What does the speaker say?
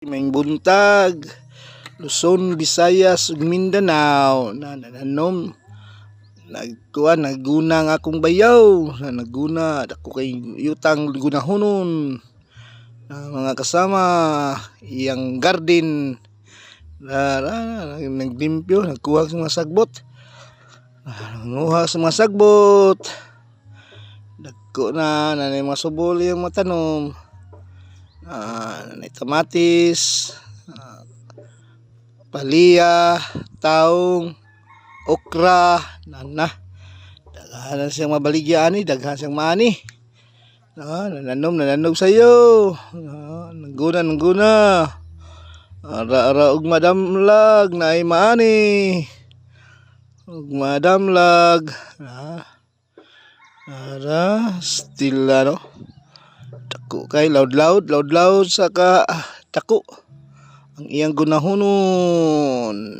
May buntag, Luzon, Visayas, ug Mindanao na nananom naguna nga akong bayaw na naguna dako kay yutang gunahonon mga kasama iyang garden naglimpyo nagkuha sa mga sagbot nanguha sa mga sagbot dagko na nanay mga subol yung matanom nanay kamatis palya, taong, okra, daghan siyang mabaligya ani, daghan siyang maani. Nananom sa iyo. Nangguna. Ara og madamlag na ay maani. Og madamlag. Ara still dako kay loud sa ka dako ang iyang gunahonon.